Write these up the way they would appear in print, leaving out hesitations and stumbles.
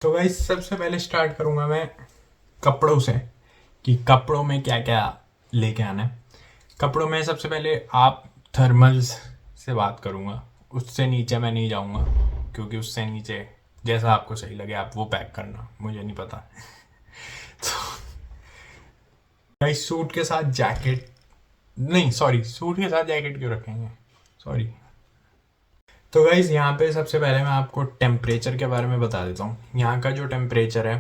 तो गाइस सबसे पहले स्टार्ट करूंगा मैं कपड़ों से कि कपड़ों में क्या क्या लेके आना है। कपड़ों में सबसे पहले आप थर्मल्स से बात करूंगा, उससे नीचे मैं नहीं जाऊंगा क्योंकि उससे नीचे जैसा आपको सही लगे आप वो पैक करना, मुझे नहीं पता। गाइस सूट के साथ जैकेट नहीं, सॉरी, सूट के साथ जैकेट क्यों रखेंगे, सॉरी। तो गाइज यहाँ पे सबसे पहले मैं आपको टेम्परेचर के बारे में बता देता हूँ। यहाँ का जो टेम्परेचर है,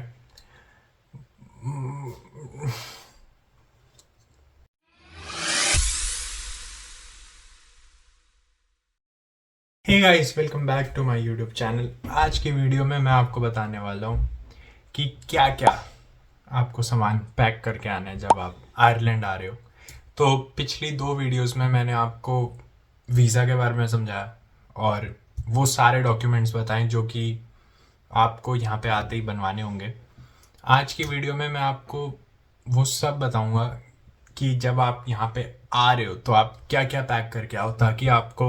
hey guys welcome back to my YouTube channel. आज की वीडियो में मैं आपको बताने वाला हूँ कि क्या क्या आपको सामान पैक करके आना है जब आप आयरलैंड आ रहे हो। तो पिछली दो वीडियोस में मैंने आपको वीज़ा के बारे में समझाया और वो सारे डॉक्यूमेंट्स बताएं जो कि आपको यहाँ पे आते ही बनवाने होंगे। आज की वीडियो में मैं आपको वो सब बताऊंगा कि जब आप यहाँ पे आ रहे हो तो आप क्या क्या पैक करके आओ ताकि आपको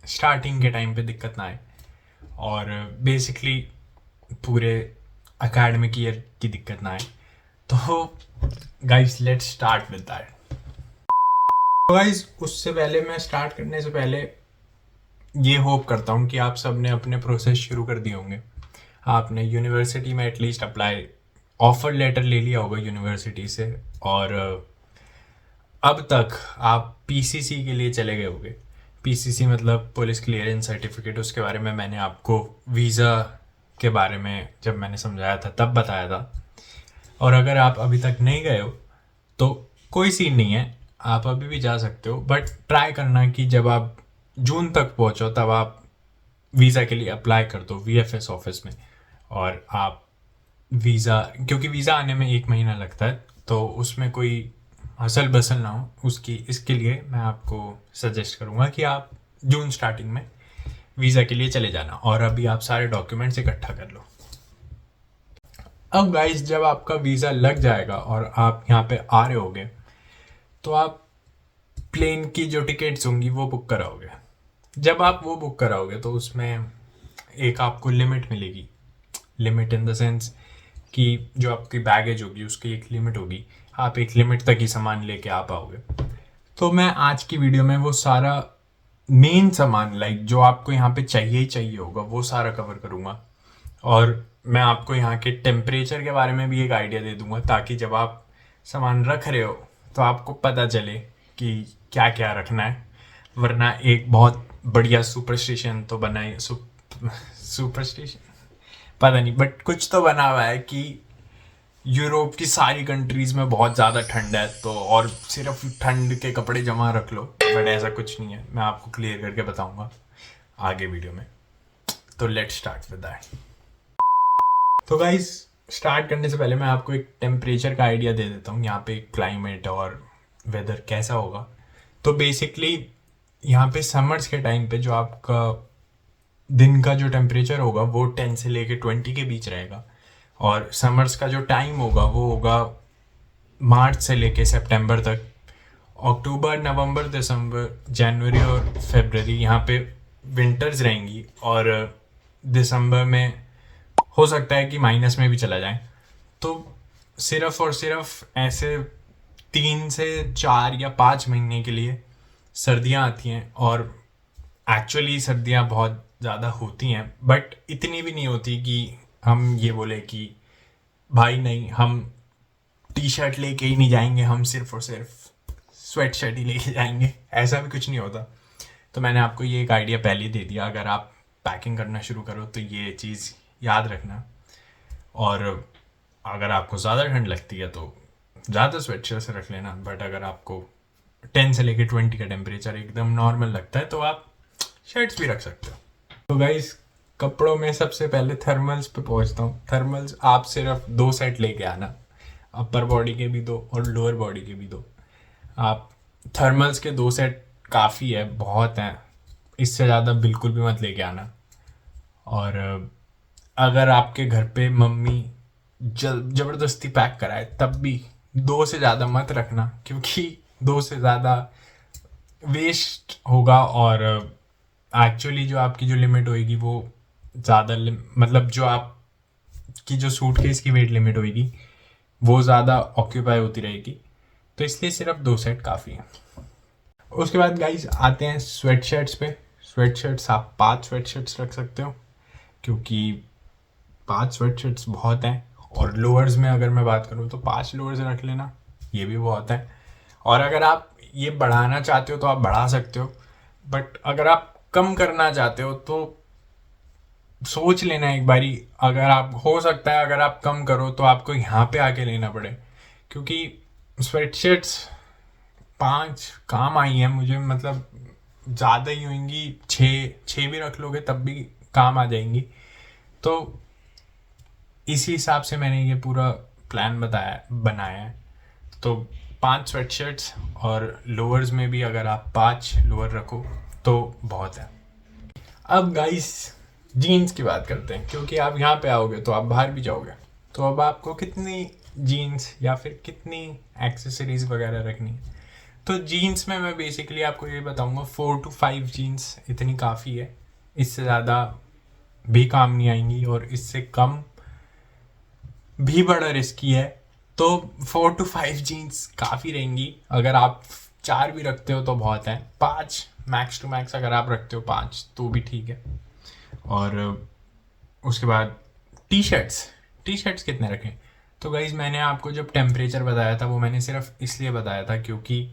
स्टार्टिंग के टाइम पे दिक्कत ना आए और बेसिकली पूरे एकेडमिक ईयर की दिक्कत ना आए। तो guys let's start with that. तो गाइस उससे पहले, मैं स्टार्ट करने से पहले ये होप करता हूँ कि आप सब ने अपने प्रोसेस शुरू कर दिए होंगे। आपने यूनिवर्सिटी में एटलीस्ट अप्लाई ऑफर लेटर ले लिया होगा यूनिवर्सिटी से और अब तक आप पीसीसी के लिए चले गए होंगे। पीसीसी मतलब पुलिस क्लियरेंस सर्टिफिकेट, उसके बारे में मैंने आपको वीज़ा के बारे में जब मैंने समझाया था तब बताया था। और अगर आप अभी तक नहीं गए हो तो कोई सीन नहीं है, आप अभी भी जा सकते हो, बट ट्राई करना कि जब आप जून तक पहुंचो तब आप वीज़ा के लिए अप्लाई कर दो वीएफएस ऑफिस में। और आप वीज़ा, क्योंकि वीज़ा आने में 1 महीना लगता है तो उसमें कोई हसल बसल ना हो, उसकी इसके लिए मैं आपको सजेस्ट करूँगा कि आप जून स्टार्टिंग में वीज़ा के लिए चले जाना और अभी आप सारे डॉक्यूमेंट्स इकट्ठा कर लो। अब गाइस जब आपका वीज़ा लग जाएगा और आप यहाँ पे आ रहे होगे तो आप प्लेन की जो टिकट्स होंगी वो बुक कराओगे। जब आप वो बुक कराओगे तो उसमें एक आपको लिमिट मिलेगी। लिमिट इन द सेंस कि जो आपकी बैगेज होगी उसकी एक लिमिट होगी, आप एक लिमिट तक ही सामान लेके आ पाओगे। तो मैं आज की वीडियो में वो सारा मेन सामान, लाइक जो आपको यहाँ पे चाहिए ही चाहिए होगा, वो सारा कवर करूँगा। और मैं आपको यहाँ के टेम्परेचर के बारे में भी एक आइडिया दे दूँगा ताकि जब आप सामान रख रहे हो तो आपको पता चले कि क्या क्या रखना है। वरना एक बहुत बढ़िया सुपरस्टिशन तो बना ही सुपरस्टिशन पता नहीं, बट कुछ तो बना हुआ है कि यूरोप की सारी कंट्रीज में बहुत ज़्यादा ठंड है तो और सिर्फ ठंड के कपड़े जमा रख लो, बट ऐसा कुछ नहीं है। मैं आपको क्लियर करके बताऊंगा आगे वीडियो में। तो लेट्स स्टार्ट विद दैट। तो गाइस स्टार्ट करने से पहले मैं आपको एक टेम्परेचर का आइडिया दे देता हूँ, यहाँ पे क्लाइमेट और वेदर कैसा होगा। तो बेसिकली यहाँ पे समर्स के टाइम पे जो आपका दिन का जो टेम्परेचर होगा वो 10 से लेके 20 के बीच रहेगा और समर्स का जो टाइम होगा वो होगा मार्च से लेके सितंबर तक। अक्टूबर, नवंबर, दिसंबर, जनवरी और फरवरी यहाँ पे विंटर्स रहेंगी और दिसंबर में हो सकता है कि माइनस में भी चला जाए। तो सिर्फ और सिर्फ ऐसे 3 से 4 या 5 महीने के लिए सर्दियाँ आती हैं और एक्चुअली सर्दियाँ बहुत ज़्यादा होती हैं, बट इतनी भी नहीं होती कि हम ये बोले कि भाई नहीं, हम टी शर्ट लेके ही नहीं जाएंगे, हम सिर्फ और सिर्फ स्वेट शर्ट ही लेके जाएंगे, ऐसा भी कुछ नहीं होता। तो मैंने आपको ये एक आइडिया पहले ही दे दिया, अगर आप पैकिंग करना शुरू करो तो ये चीज़ याद रखना। और अगर आपको ज़्यादा ठंड लगती है तो ज़्यादा स्वेट शर्ट से रख लेना, बट अगर आपको 10 से लेके 20 का टेम्परेचर एकदम नॉर्मल लगता है तो आप शर्ट्स भी रख सकते हो। तो गाइस कपड़ों में सबसे पहले थर्मल्स पे पहुंचता हूँ। थर्मल्स आप सिर्फ 2 सेट लेके आना, अपर बॉडी के भी दो और लोअर बॉडी के भी दो। आप थर्मल्स के 2 सेट काफ़ी है, बहुत हैं, इससे ज़्यादा बिल्कुल भी मत लेके आना। और अगर आपके घर पे मम्मी ज़बरदस्ती पैक कराए तब भी 2 से ज़्यादा मत रखना क्योंकि 2 से ज़्यादा वेस्ट होगा और एक्चुअली जो आपकी जो लिमिट होएगी वो ज़्यादा मतलब जो आप की जो सूटकेस की वेट लिमिट होगी वो ज़्यादा ऑक्यूपाई होती रहेगी, तो इसलिए सिर्फ 2 सेट काफ़ी है। उसके बाद गाइज आते हैं स्वेट शर्ट्स पे। स्वेट शर्ट्स आप 5 स्वेट शर्ट्स रख सकते हो, क्योंकि 5 स्वेट शर्ट्स बहुत हैं। और लोअर्स में अगर मैं बात करूँ तो 5 लोअर्स रख लेना, ये भी बहुत है। और अगर आप ये बढ़ाना चाहते हो तो आप बढ़ा सकते हो, बट अगर आप कम करना चाहते हो तो सोच लेना एक बारी। अगर आप हो सकता है अगर आप कम करो तो आपको यहाँ पे आके लेना पड़े, क्योंकि स्वेटशर्ट्स 5 काम आई हैं मुझे, मतलब ज़्यादा ही होंगी, 6 भी रख लोगे तब भी काम आ जाएंगी। तो इसी हिसाब से मैंने ये पूरा प्लान बनाया है। तो 5 स्वेटशर्ट्स और लोअर्स में भी अगर आप 5 लोअर रखो तो बहुत है। अब गाइस जीन्स की बात करते हैं, क्योंकि आप यहाँ पे आओगे तो आप बाहर भी जाओगे, तो अब आपको कितनी जीन्स या फिर कितनी एक्सेसरीज वगैरह रखनी है। तो जीन्स में मैं बेसिकली आपको ये बताऊंगा 4 to 5 जीन्स इतनी काफ़ी है, इससे ज़्यादा भी काम नहीं आएंगी और इससे कम भी बड़ा रिस्की है। तो 4 to 5 जीन्स काफ़ी रहेंगी। अगर आप 4 भी रखते हो तो बहुत है, 5 मैक्स टू मैक्स अगर आप रखते हो 5 तो भी ठीक है। और उसके बाद टी शर्ट्स कितने रखें। तो गाइज़ मैंने आपको जब टेम्परेचर बताया था वो मैंने सिर्फ इसलिए बताया था क्योंकि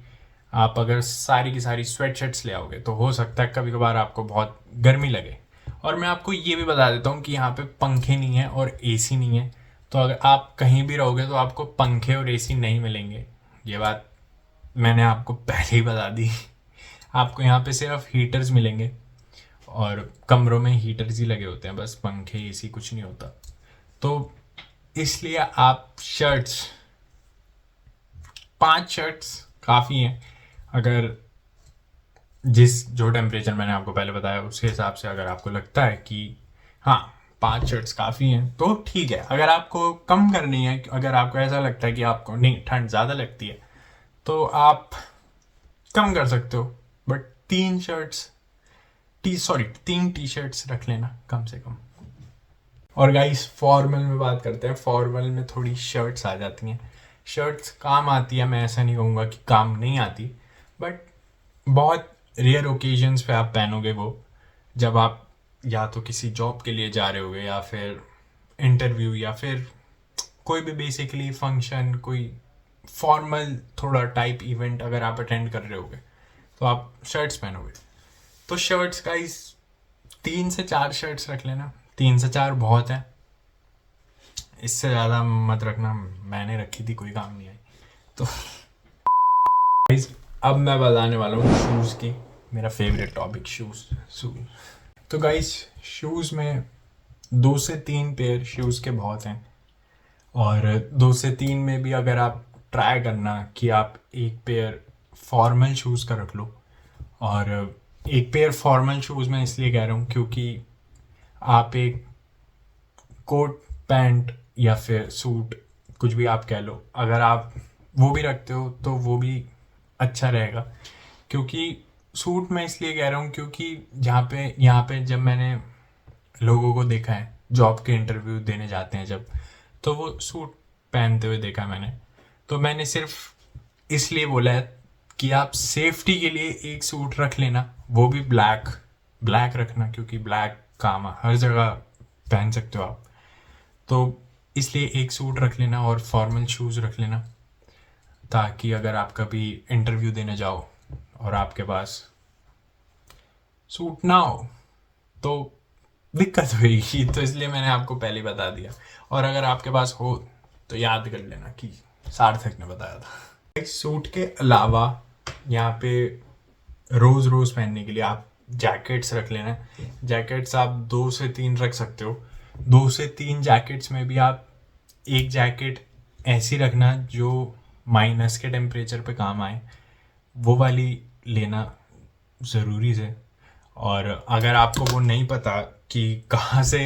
आप अगर सारी की सारी स्वेट शर्ट्स ले आओगे तो हो सकता है कभी कभार आपको बहुत गर्मी लगे। और मैं आपको ये भी बता देता हूँ कि यहाँ पे पंखे नहीं है और एसी नहीं है, तो अगर आप कहीं भी रहोगे तो आपको पंखे और एसी नहीं मिलेंगे। ये बात मैंने आपको पहले ही बता दी। आपको यहाँ पे सिर्फ हीटर्स मिलेंगे और कमरों में हीटर्स ही लगे होते हैं, बस पंखे एसी कुछ नहीं होता। तो इसलिए आप 5 शर्ट्स काफ़ी हैं। अगर जो टेम्परेचर मैंने आपको पहले बताया उसके हिसाब से अगर आपको लगता है कि हाँ 5 शर्ट्स काफ़ी हैं तो ठीक है। अगर आपको कम करनी है, अगर आपको ऐसा लगता है कि आपको नहीं ठंड ज़्यादा लगती है तो आप कम कर सकते हो, बट 3 टी शर्ट्स रख लेना कम से कम। और गाइस फॉर्मल में बात करते हैं। फॉर्मल में थोड़ी शर्ट्स आ जाती हैं। शर्ट्स काम आती है, मैं ऐसा नहीं कहूँगा कि काम नहीं आती, बट बहुत रेयर ओकेजन्स पे आप पहनोगे वो, जब आप या तो किसी जॉब के लिए जा रहे होगे या फिर इंटरव्यू या फिर कोई भी बेसिकली फंक्शन, कोई फॉर्मल थोड़ा टाइप इवेंट अगर आप अटेंड कर रहे होगे तो आप शर्ट्स पहनोगे। तो शर्ट्स का 3 से 4 शर्ट्स रख लेना, 3 से 4 बहुत है, इससे ज़्यादा मत रखना। मैंने रखी थी कोई काम नहीं आई। तो अब मैं बताने वाला हूँ शूज़ की, मेरा फेवरेट टॉपिक शूज़। तो गाइस शूज़ में 2 से 3 पेयर शूज़ के बहुत हैं, और 2 से 3 में भी अगर आप ट्राई करना कि आप एक पेयर फॉर्मल शूज़ का रख लो। और एक पेयर फॉर्मल शूज़ मैं इसलिए कह रहा हूँ क्योंकि आप एक कोट पैंट या फिर सूट कुछ भी आप कह लो, अगर आप वो भी रखते हो तो वो भी अच्छा रहेगा। क्योंकि सूट मैं इसलिए कह रहा हूँ क्योंकि यहाँ पे जब मैंने लोगों को देखा है जॉब के इंटरव्यू देने जाते हैं जब, तो वो सूट पहनते हुए देखा मैंने। तो मैंने सिर्फ इसलिए बोला है कि आप सेफ्टी के लिए एक सूट रख लेना, वो भी ब्लैक रखना, क्योंकि ब्लैक काम हर जगह पहन सकते हो आप। तो इसलिए एक सूट रख लेना और फॉर्मल शूज़ रख लेना, ताकि अगर आप कभी इंटरव्यू देने जाओ और आपके पास सूट ना हो तो दिक्कत होगी। तो इसलिए मैंने आपको पहले बता दिया, और अगर आपके पास हो तो याद कर लेना कि सार्थक ने बताया था। एक सूट के अलावा यहाँ पे रोज़ पहनने के लिए आप जैकेट्स रख लेना। जैकेट्स आप 2 से 3 रख सकते हो। 2 से 3 जैकेट्स में भी आप एक जैकेट ऐसी रखना जो माइनस के टेम्परेचर पे काम आए, वो वाली लेना ज़रूरी है। और अगर आपको वो नहीं पता कि कहाँ से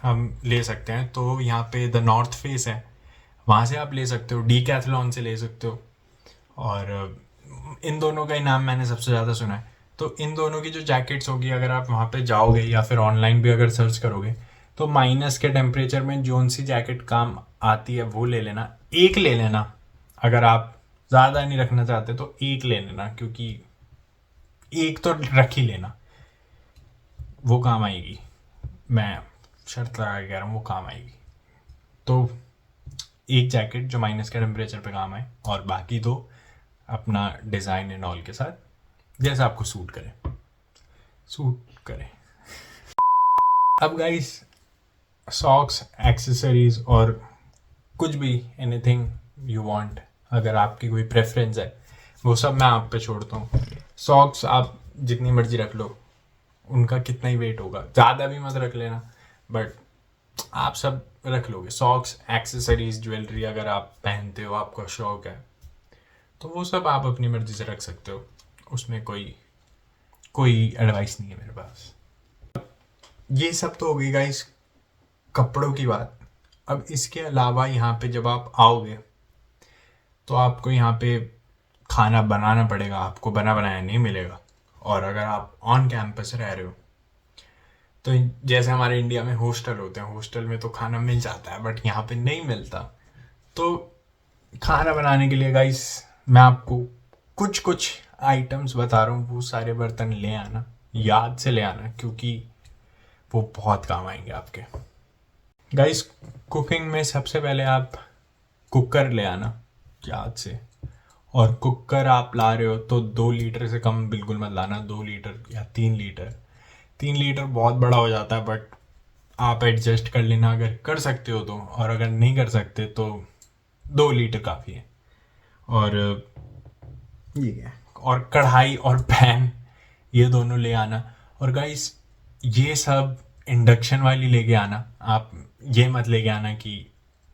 हम ले सकते हैं, तो यहाँ पे द नॉर्थ फेस है, वहाँ से आप ले सकते हो, डीकैथलॉन से ले सकते हो। और इन दोनों का ही नाम मैंने सबसे ज़्यादा सुना है। तो इन दोनों की जो जैकेट्स होगी, अगर आप वहाँ पे जाओगे या फिर ऑनलाइन भी अगर सर्च करोगे तो माइनस के टेम्परेचर में जोन सी जैकेट काम आती है वो ले लेना, एक ले लेना। अगर आप ज़्यादा नहीं रखना चाहते तो एक ले लेना, क्योंकि एक तो रख ही लेना, वो काम आएगी। मैं शर्त लगा के कह रहा हूँ वो काम आएगी। तो एक जैकेट जो माइनस के टेम्परेचर पे काम आए, और बाकी दो अपना डिज़ाइन एंड ऑल के साथ जैसा आपको सूट करे। अब गाइस, सॉक्स, एक्सेसरीज और कुछ भी एनीथिंग यू वांट, अगर आपकी कोई प्रेफरेंस है वो सब मैं आप पे छोड़ता हूँ। सॉक्स आप जितनी मर्जी रख लो, उनका कितना ही वेट होगा, ज़्यादा भी मत रख लेना, बट आप सब रख लोगे। सॉक्स, एक्सेसरीज, ज्वेलरी अगर आप पहनते हो, आपका शौक है, तो वो सब आप अपनी मर्जी से रख सकते हो। उसमें कोई एडवाइस नहीं है मेरे पास। ये सब तो हो गई गाइस कपड़ों की बात। अब इसके अलावा यहाँ पे जब आप आओगे तो आपको यहाँ पे खाना बनाना पड़ेगा, आपको बना बनाया नहीं मिलेगा। और अगर आप ऑन कैंपस रह रहे हो तो जैसे हमारे इंडिया में हॉस्टल होते हैं, हॉस्टल में तो खाना मिल जाता है, बट यहाँ पे नहीं मिलता। तो खाना बनाने के लिए गाइस मैं आपको कुछ आइटम्स बता रहा हूँ, वो सारे बर्तन ले आना, याद से ले आना, क्योंकि वो बहुत काम आएंगे आपके। गाइस, कुकिंग में सबसे पहले आप कुकर ले आना याद से। और कुकर आप ला रहे हो तो 2 लीटर से कम बिल्कुल मत लाना, 2 लीटर या 3 लीटर। 3 लीटर बहुत बड़ा हो जाता है, बट आप एडजस्ट कर लेना अगर कर सकते हो तो, और अगर नहीं कर सकते तो 2 लीटर काफ़ी है। और ये है, और कढ़ाई और पैन ये दोनों ले आना। और गाइस, ये सब इंडक्शन वाली लेके आना। आप ये मत लेके आना कि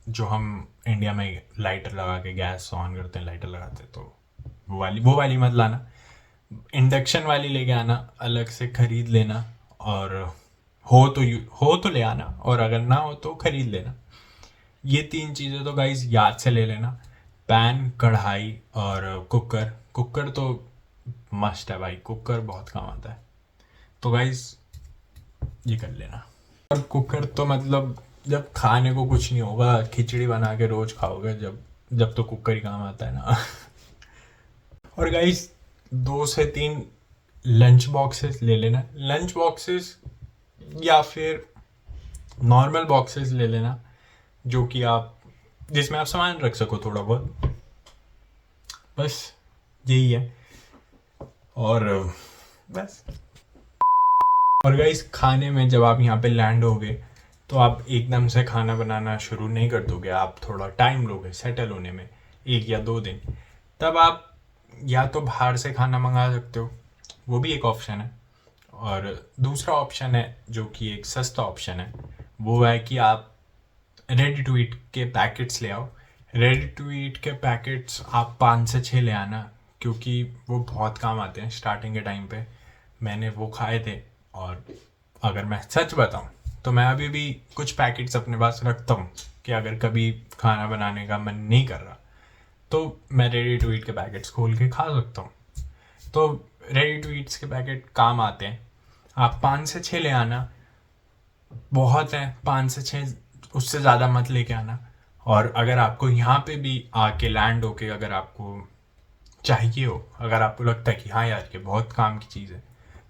जो हम इंडिया में लाइटर लगा के गैस ऑन करते हैं, लाइटर लगाते हैं, तो वो वाली मत लाना। इंडक्शन वाली लेके आना, अलग से खरीद लेना। और हो तो ले आना, और अगर ना हो तो खरीद लेना। ये 3 चीज़ें तो गाइस याद से ले लेना, पैन, कढ़ाई और कुकर तो मस्ट है भाई, कुकर बहुत काम आता है। तो गाइस ये कर लेना। और कुकर तो मतलब जब खाने को कुछ नहीं होगा, खिचड़ी बना के रोज खाओगे, जब तो कुकर ही काम आता है ना। और गाइस, 2 से 3 लंच बॉक्सेस ले लेना। लंच बॉक्सेस या फिर नॉर्मल बॉक्सेस ले लेना, जो कि आप जिसमें आप सामान रख सको थोड़ा बहुत, बस यही है। और बस। और गाइस, खाने में जब आप यहाँ पे लैंड होगे तो आप एकदम से खाना बनाना शुरू नहीं कर दोगे, आप थोड़ा टाइम लोगे सेटल होने में, 1 या 2 दिन। तब आप या तो बाहर से खाना मंगा सकते हो, वो भी एक ऑप्शन है। और दूसरा ऑप्शन है जो कि एक सस्ता ऑप्शन है, वो है कि आप रेडी टू ईट के पैकेट्स ले आओ। रेडी टू ईट के पैकेट्स आप 5 से 6 ले आना, क्योंकि वो बहुत काम आते हैं। स्टार्टिंग के टाइम पे मैंने वो खाए थे, और अगर मैं सच बताऊं तो मैं अभी भी कुछ पैकेट्स अपने पास रखता हूँ कि अगर कभी खाना बनाने का मन नहीं कर रहा तो मैं रेडी टू ईट के पैकेट्स खोल के खा सकता हूँ। तो रेडी टू ईट्स के पैकेट काम आते हैं। आप 5 से 6 ले आना, बहुत है 5 से 6, उससे ज़्यादा मत लेके आना। और अगर आपको यहाँ पे भी आके लैंड होके अगर आपको चाहिए हो, अगर आपको लगता है कि हाँ यार ये बहुत काम की चीज़ है,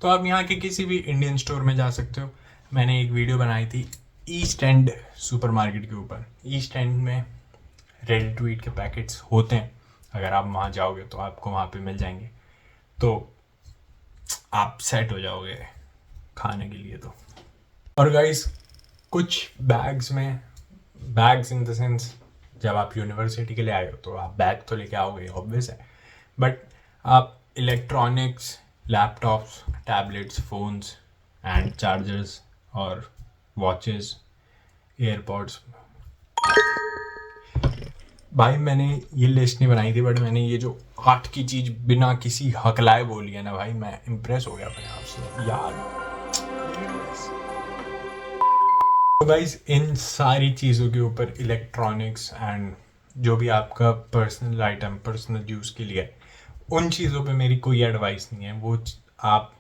तो आप यहाँ के किसी भी इंडियन स्टोर में जा सकते हो। मैंने एक वीडियो बनाई थी ईस्ट एंड सुपरमार्केट के ऊपर। ईस्ट एंड में रेडी टू ईट के पैकेट्स होते हैं, अगर आप वहाँ जाओगे तो आपको वहाँ पे मिल जाएंगे, तो आप सेट हो जाओगे खाने के लिए। तो और गाइस, कुछ बैग्स इन द सेंस, जब आप यूनिवर्सिटी के लिए आए हो तो आप बैग तो लेके आओगे, ऑब्वियस है, बट आप electronics, laptops, tablets, phones and chargers और वॉचेस, एयरपॉड्स। भाई मैंने ये लिस्ट नहीं बनाई थी, बट मैंने ये जो 8 की चीज़ बिना किसी हकलाए बोली है ना भाई, मैं इम्प्रेस हो गया अपने आप से यार। तो गाइस, इन सारी चीज़ों के ऊपर इलेक्ट्रॉनिक्स एंड जो भी आपका पर्सनल आइटम, पर्सनल यूज़ के लिए है, उन चीज़ों पे मेरी कोई एडवाइस नहीं है। वो आप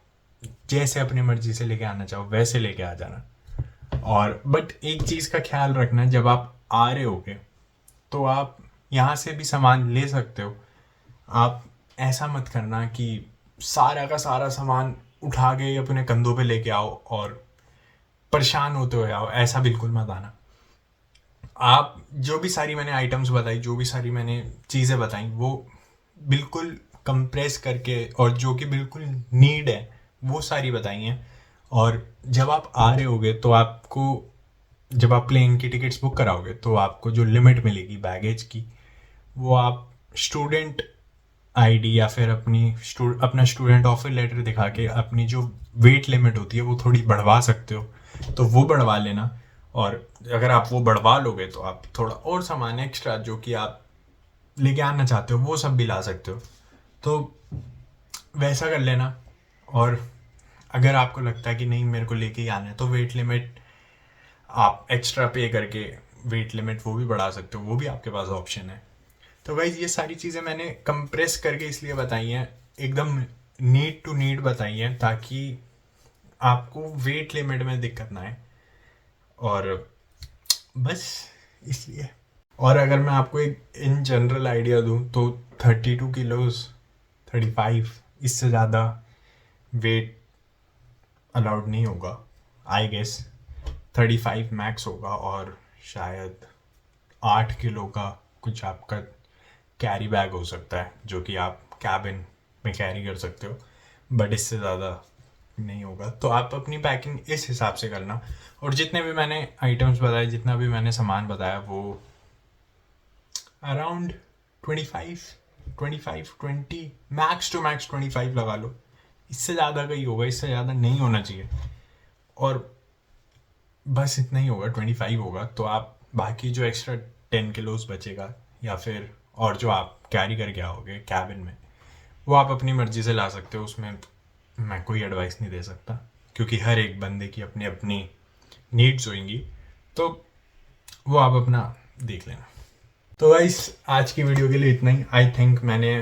जैसे अपनी मर्ज़ी से लेके आना चाहो वैसे लेके आ जाना। और बट एक चीज़ का ख्याल रखना, जब आप आ रहे होगे तो आप यहाँ से भी सामान ले सकते हो। आप ऐसा मत करना कि सारा का सारा सामान उठा के अपने कंधों पे लेके आओ और परेशान होते हुए आओ, ऐसा बिल्कुल मत आना। आप जो भी सारी मैंने आइटम्स बताई, जो भी सारी मैंने चीज़ें बताई, वो बिल्कुल कंप्रेस करके और जो कि बिल्कुल नीड है वो सारी बताई हैं। और जब आप आ रहे होगे तो आपको, जब आप प्लेन की टिकट्स बुक कराओगे तो आपको जो लिमिट मिलेगी बैगेज की, वो आप स्टूडेंट आईडी या फिर अपना स्टूडेंट ऑफर लेटर दिखा के अपनी जो वेट लिमिट होती है वो थोड़ी बढ़वा सकते हो, तो वो बढ़वा लेना। और अगर आप वो बढ़वा लोगे तो आप थोड़ा और सामान एक्स्ट्रा जो कि आप लेके आना चाहते हो वो सब भी ला सकते हो, तो वैसा कर लेना। और अगर आपको लगता है कि नहीं मेरे को लेके ही आना है, तो वेट लिमिट आप एक्स्ट्रा पे करके वेट लिमिट वो भी बढ़ा सकते हो, वो भी आपके पास ऑप्शन है। तो गाइज ये सारी चीज़ें मैंने कंप्रेस करके इसलिए बताई हैं, एकदम नीड टू नीड बताई हैं, ताकि आपको वेट लिमिट में दिक्कत ना आए। और बस इसलिए। और अगर मैं आपको एक इन जनरल आइडिया दूं तो 32 किलोज, 35, इससे ज़्यादा वेट अलाउड नहीं होगा। आई गेस 35 मैक्स होगा, और शायद 8 किलो का कुछ आपका कैरी बैग हो सकता है जो कि आप कैबिन में कैरी कर सकते हो, बट इससे ज़्यादा नहीं होगा। तो आप अपनी पैकिंग इस हिसाब से करना। और जितने भी मैंने आइटम्स बताए, जितना भी मैंने सामान बताया, वो अराउंड 20 मैक्स टू मैक्स 25 लगा लो। इससे ज़्यादा का ही होगा, इससे ज़्यादा नहीं होना चाहिए। और बस इतना ही होगा, 25 होगा। तो आप बाकी जो एक्स्ट्रा 10 किलोज बचेगा या फिर और जो आप कैरी करके आओगे कैबिन में, वो आप अपनी मर्ज़ी से ला सकते हो। उसमें मैं कोई एडवाइस नहीं दे सकता, क्योंकि हर एक बंदे की अपनी अपनी नीड्स होंगी, तो वो आप अपना देख लेना। तो गाइस आज की वीडियो के लिए इतना ही। आई थिंक मैंने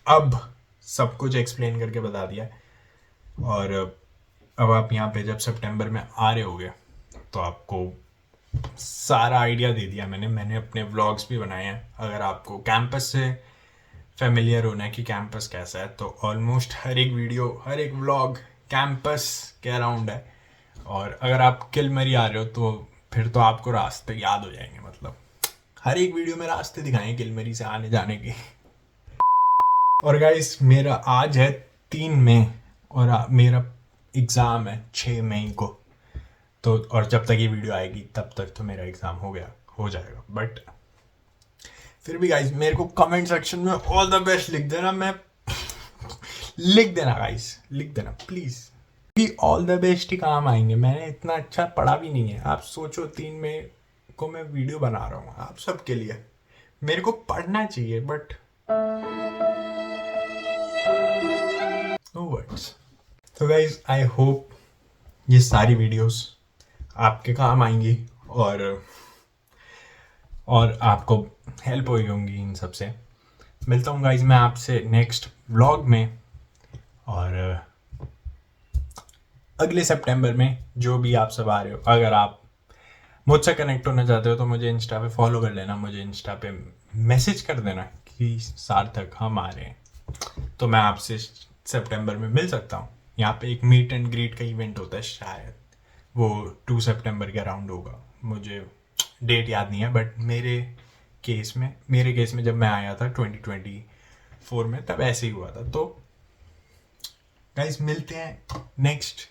अब सब कुछ एक्सप्लेन करके बता दिया है। और अब आप यहाँ पे जब सितंबर में आ रहे होगे तो आपको सारा आइडिया दे दिया मैंने अपने व्लॉग्स भी बनाए हैं। अगर आपको कैंपस से फेमिलियर होना है कि कैंपस कैसा है, तो ऑलमोस्ट हर एक वीडियो, हर एक व्लॉग कैंपस के अराउंड है। और अगर आप किलमरी आ रहे हो तो फिर तो आपको रास्ते याद हो जाएंगे, मतलब हर एक वीडियो में रास्ते दिखाएंगे किलमरी से आने जाने के। और गाइस मेरा आज है 3 मई और मेरा एग्ज़ाम है 6 मई को। तो और जब तक ये वीडियो आएगी तब तक तो मेरा एग्ज़ाम हो जाएगा। बट फिर भी गाइस मेरे को कमेंट सेक्शन में ऑल द बेस्ट लिख देना। लिख देना गाइस, लिख देना प्लीज़, कि ऑल द बेस्ट ही काम आएंगे। मैंने इतना अच्छा पढ़ा भी नहीं है। आप सोचो 3 मई को मैं वीडियो बना रहा हूँ आप सबके लिए। मेरे को पढ़ना चाहिए बट नो वर्ड्स। तो गाइज आई होप ये सारी वीडियोस आपके काम आएंगी और आपको हेल्प हुई होंगी इन सब से। मिलता हूँ गाइज मैं आपसे नेक्स्ट व्लॉग में, और अगले सितंबर में जो भी आप सब आ रहे हो, अगर आप मुझसे कनेक्ट होना चाहते हो तो मुझे इंस्टा पे फॉलो कर लेना। मुझे इंस्टा पे मैसेज कर देना कि सार्थक हम आ रहे हैं, तो मैं आपसे सितंबर में मिल सकता हूँ। यहाँ पे एक मीट एंड ग्रीट का इवेंट होता है, शायद वो 2 सितंबर के अराउंड होगा, मुझे डेट याद नहीं है। बट मेरे केस में जब मैं आया था 2024 में, तब ऐसे ही हुआ था। तो गाइस मिलते हैं नेक्स्ट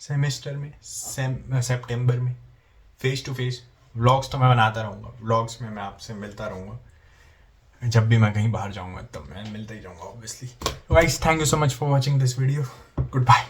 सेमेस्टर में, सितंबर में, फेस टू फेस। व्लॉग्स तो मैं बनाता रहूँगा, व्लॉग्स में मैं आपसे मिलता रहूँगा। जब भी मैं कहीं बाहर जाऊँगा तब मैं मिलता ही जाऊँगा obviously. Guys thank you so much for watching this video. Good bye.